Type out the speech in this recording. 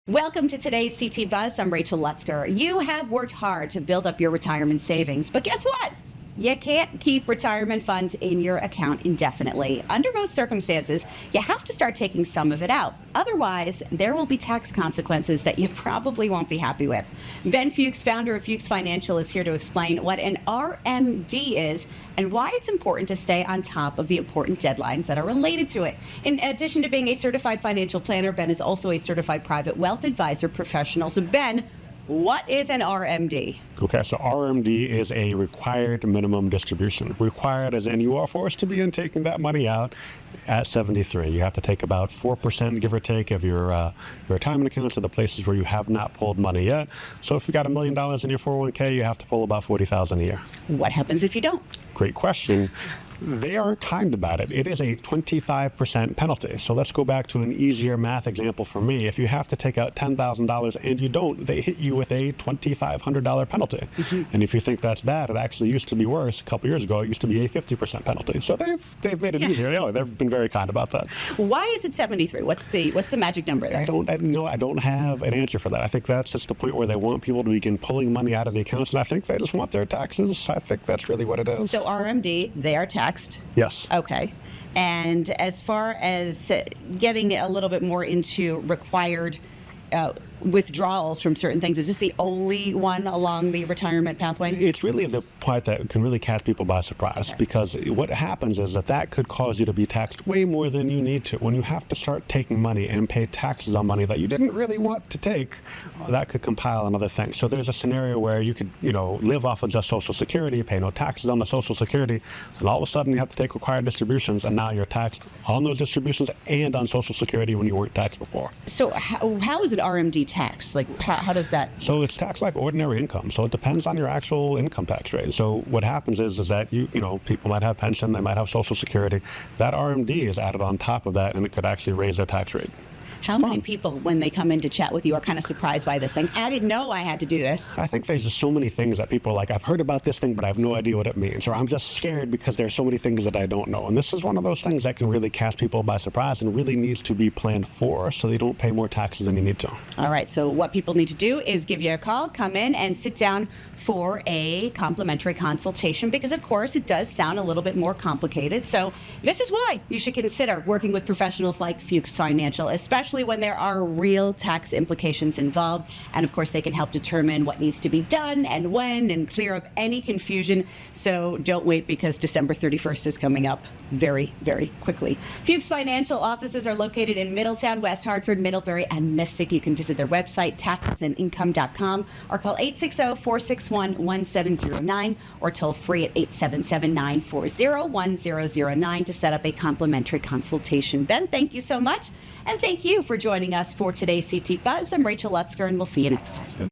Welcome to today's CT Buzz. I'm Rachel Lutzker. You have worked hard to build up your retirement savings, but guess what? You can't keep retirement funds in your account indefinitely. Under most circumstances, you have to start taking some of it out. Otherwise, there will be tax consequences that you probably won't be happy with. Ben Fuchs, founder of Fuchs Financial, is here to explain what an RMD is and why it's important to stay on top of the important deadlines that are related to it. In addition to being a certified financial planner, Ben is also a certified private wealth advisor professional. So Ben, what is an RMD? Okay, so RMD is a required minimum distribution. Required as in you are forced to begin taking that money out at 73. You have to take about 4%, give or take, of your retirement accounts to the places where you have not pulled money yet. So if you got $1 million in your 401k, you have to pull about $40,000 a year. What happens if you don't? Great question. They are kind about it. It is a 25% penalty. So let's go back to an easier math example for me. If you have to take out $10,000 and you don't, they hit you with a $2,500 penalty. And if you think that's bad, it actually used to be worse. A couple years ago, it used to be a 50% penalty. So they've made it easier. You know, they've been very kind about that. Why is it 73? What's the magic number there? I don't have an answer for that. I think that's just the point where they want people to begin pulling money out of the accounts, and I think they just want their taxes. I think that's really what it is. So RMD, they are taxed. Yes. Okay. And as far as getting a little bit more into required withdrawals from certain things, is this the only one along the retirement pathway? It's really the part that can really catch people by surprise, because what happens is that could cause you to be taxed way more than you need to. When you have to start taking money and pay taxes on money that you didn't really want to take, that could compile another thing. So there's a scenario where you could, live off of just Social Security, pay no taxes on the Social Security, and all of a sudden you have to take required distributions, and now you're taxed on those distributions and on Social Security when you weren't taxed before. So how is an RMD taxed? Like, how does that? So it's taxed like ordinary income. So it depends on your actual income tax rate. So what happens is that people might have pension, they might have Social Security. That RMD is added on top of that, and it could actually raise their tax rate. How many people, when they come in to chat with you, are kind of surprised by this, saying, I didn't know I had to do this? I think there's just so many things that people are like, I've heard about this thing, but I have no idea what it means. Or I'm just scared because there's so many things that I don't know. And this is one of those things that can really catch people by surprise and really needs to be planned for, so they don't pay more taxes than you need to. All right, so what people need to do is give you a call, come in and sit down for a complimentary consultation, because of course it does sound a little bit more complicated. So this is why you should consider working with professionals like Fuchs Financial, especially when there are real tax implications involved. And of course they can help determine what needs to be done and when, and clear up any confusion. So don't wait, because December 31st is coming up very, very quickly. Fuchs Financial offices are located in Middletown, West Hartford, Middlebury, and Mystic. You can visit their website, taxesandincome.com, or call 860-461-1709, or toll free at 877-940-1009 to set up a complimentary consultation. Ben, thank you so much. And thank you for joining us for today's CT Buzz. I'm Rachel Lutzker, and we'll see you next time.